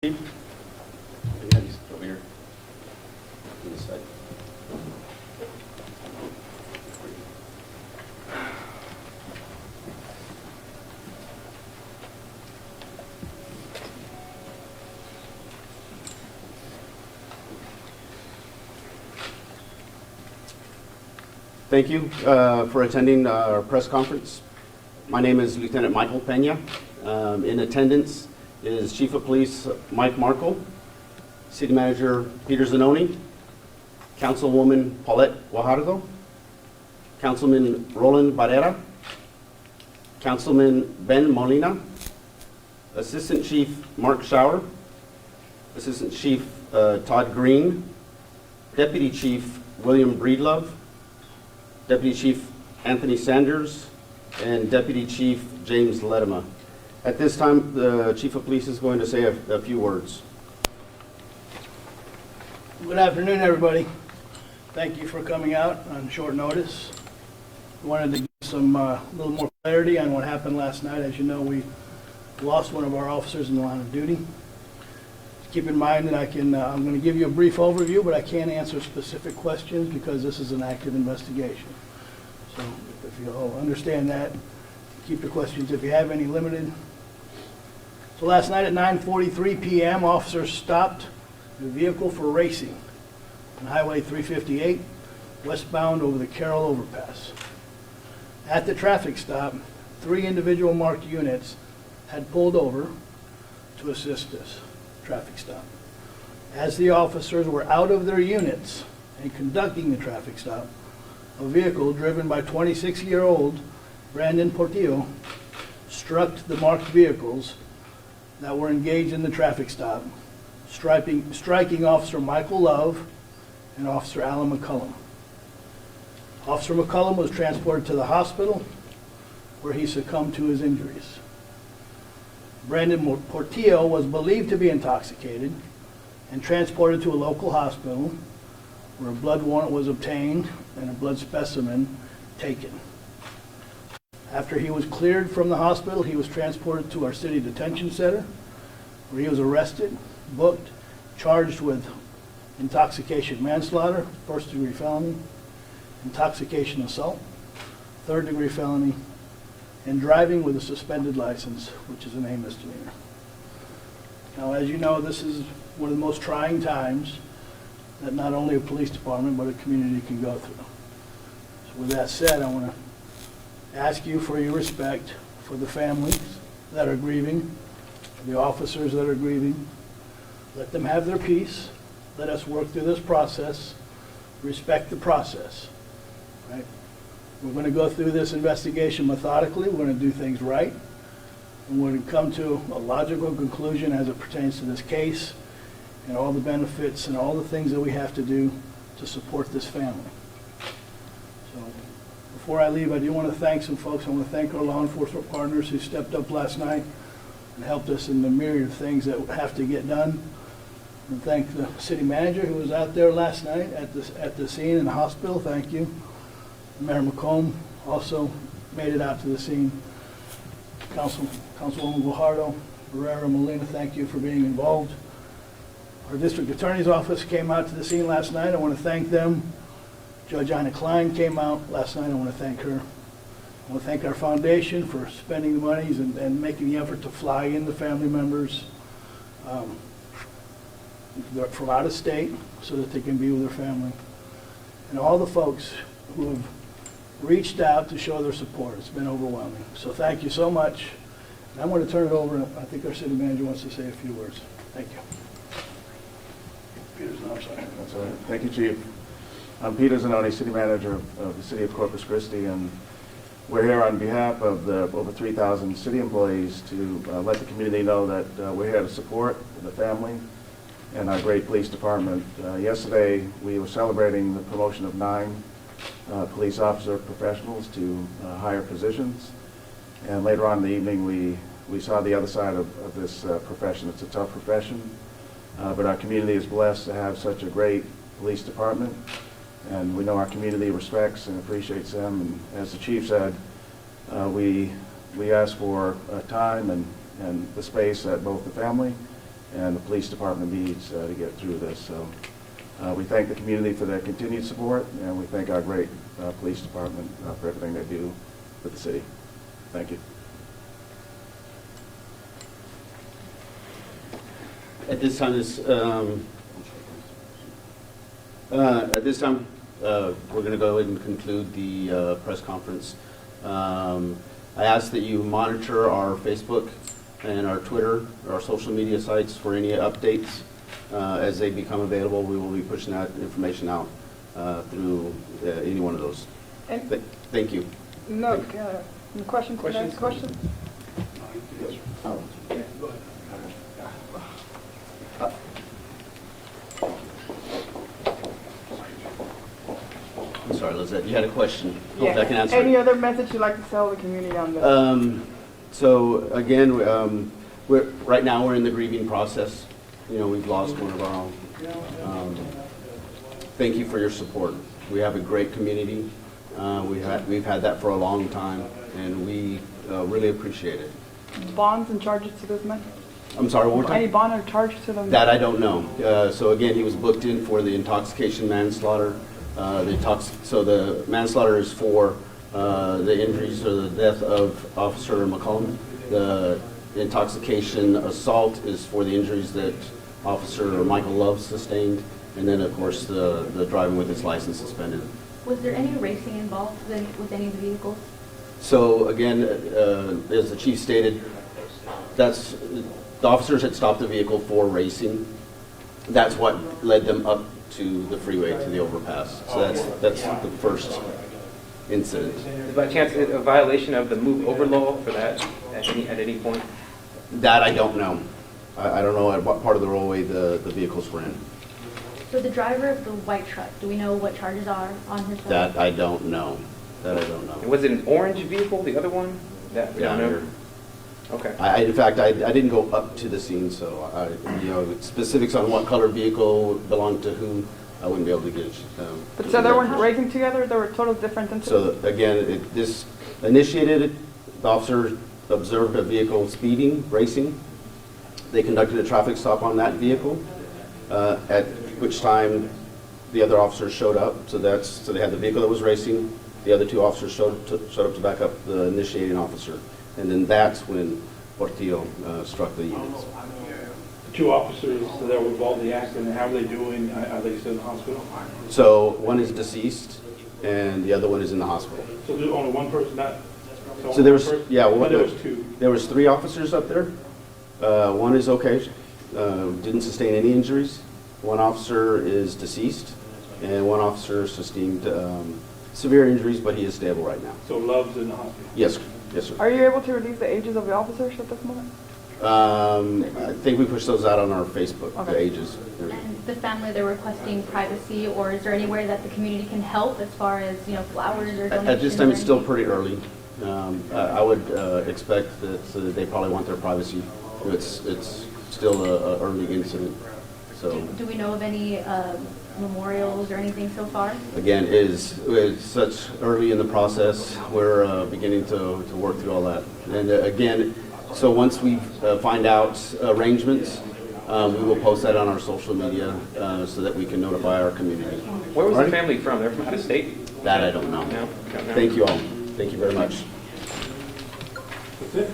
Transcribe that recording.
Yeah, he's over here on this side. Thank you for attending our press conference. My name is Lieutenant Michael Pena. In attendance is Chief of Police Mike Markle, City Manager Peter Zanoni, Councilwoman Paulette Guajardo, Councilman Roland Barrera, Councilman Ben Molina, Assistant Chief Mark Schauer, Assistant Chief Todd Green, Deputy Chief William Breedlove, Deputy Chief Anthony Sanders, and Deputy Chief James Ledema. At this time, the Chief of Police is going to say a few words. Good afternoon, everybody. Thank you for coming out on short notice. We wanted to give some little more clarity on what happened last night. As you know, we lost one of our officers in the line of duty. Keep in mind that I'm going to give you a brief overview, but I can't answer specific questions because this is an active investigation. So if you all understand that, keep your questions, if you have any, limited. So last night at 9:43 p.m., officers stopped a vehicle for racing on Highway 358, westbound over the Carroll Overpass. At the traffic stop, 3 individual marked units had pulled over to assist this traffic stop. As the officers were out of their units and conducting the traffic stop, a vehicle driven by 26-year-old Brandon Portillo struck the marked vehicles that were engaged in the traffic stop, striking Officer Michael Love and Officer Alan McCullum. Officer McCullum was transported to the hospital where he succumbed to his injuries. Brandon Portillo was believed to be intoxicated and transported to a local hospital where a blood warrant was obtained and a blood specimen taken. After he was cleared from the hospital, he was transported to our city detention center, where he was arrested, booked, charged with intoxication manslaughter, first-degree felony, intoxication assault, third-degree felony, and driving with a suspended license, which is an A misdemeanor. Now, as you know, this is one of the most trying times that not only a police department, but a community can go through. So with that said, I want to ask you for your respect for the families that are grieving, for the officers that are grieving. Let them have their peace. Let us work through this process. Respect the process. Right? We're going to go through this investigation methodically. We're going to do things right. And we're going to come to a logical conclusion as it pertains to this case and all the benefits and all the things that we have to do to support this family. So before I leave, I do want to thank some folks. I want to thank our law enforcement partners who stepped up last night and helped us in the myriad of things that have to get done. And thank the city manager who was out there last night at the scene in the hospital. Thank you. Mayor McComb also made it out to the scene. Councilwoman Guajardo, Barrera, Molina, thank you for being involved. Our district attorney's office came out to the scene last night. I want to thank them. Judge Ina Klein came out last night. I want to thank her. I want to thank our foundation for spending the monies and making the effort to fly in the family members from out of state so that they can be with their family. And all the folks who have reached out to show their support. It's been overwhelming. So thank you so much. And I'm going to turn it over. I think our city manager wants to say a few words. Thank you. Peter's not, I'm sorry. That's all right. Thank you, Chief. I'm Peter Zanoni, City Manager of the City of Corpus Christi, and we're here on behalf of the over 3,000 city employees to let the community know that we're here to support the family and our great police department. Yesterday, we were celebrating the promotion of 9 police officer professionals to higher positions, and later on in the evening, we saw the other side of this profession. It's a tough profession, but our community is blessed to have such a great police department. And we know our community respects and appreciates them. And as the chief said, we ask for time and the space that both the family and the police department needs to get through this. So we thank the community for their continued support, and we thank our great police department for everything they do with the city. Thank you. At this time, we're going to go ahead and conclude the press conference. I ask that you monitor our Facebook and our Twitter, our social media sites for any updates. As they become available, we will be pushing that information out through any one of those. Thank you. No, questions? Questions? Oh. I'm sorry, Lizette, you had a question. Hope Yeah. I can answer Any it. other message you'd like to tell the community on this? So again, right now we're in the grieving process. You know, we've lost one of our own. Thank you for your support. We have a great community. We've had that for a long time, and we really appreciate it. Bonds and charges to this man? I'm sorry, one more Any time? bond or charge to them? That I don't know. So again, he was booked in for the intoxication manslaughter. So the manslaughter is for the injuries or the death of Officer McCollum. The intoxication assault is for the injuries that Officer Michael Love sustained. And then, of course, the driving with his license suspended. Was there any racing involved with any of the vehicles? So again, as the chief stated, the officers had stopped the vehicle for racing. That's what led them up to the freeway, to the overpass. So that's the first incident. Is by chance a violation of the move over law for that at any point? That I don't know. I don't know at what part of the roadway the vehicles were in. So the driver of the white truck, do we know what charges are on his? That I don't know. That I don't And know. was it an orange vehicle, the other one? That we don't Down know? here. Okay. In fact, I didn't go up to the scene, so specifics on what color vehicle belonged to who, I wouldn't be able to get. But so they weren't racing together? They were total different incidents? So again, this initiated, the officer observed a vehicle speeding, racing. They conducted a traffic stop on that vehicle, at which time the other officers showed up. So they had the vehicle that was racing. The other two officers showed up to back up the initiating officer. And then that's when Portillo struck the units. The two officers that were involved in the accident, how are they doing? Are they still in the hospital? So one is deceased, and the other one is in the hospital. So there's only one person, not? So there was, one person? yeah, I thought there was two. There was 3 officers up there. One is okay, didn't sustain any injuries. One officer is deceased, and one officer sustained severe injuries, but he is stable right now. So Love's in the hospital? Yes, yes, sir. Are you able to release the ages of the officers at this moment? I think we pushed those out on our Facebook, the Okay. ages. And the family, they're requesting privacy, or is there anywhere that the community can help as far as, flowers or donations? At this time, it's or still anything? pretty early. I would expect that they probably want their privacy. It's still an early incident. So Do we know of any memorials or anything so far? again, it's such early in the process. We're beginning to work through all that. And again, so once we find out arrangements, we will post that on our social media so that we can notify our community. Where was All the right. family from? They're from out of state? That I don't know. No? Don't know. Thank you all. Thank you very much. That's it?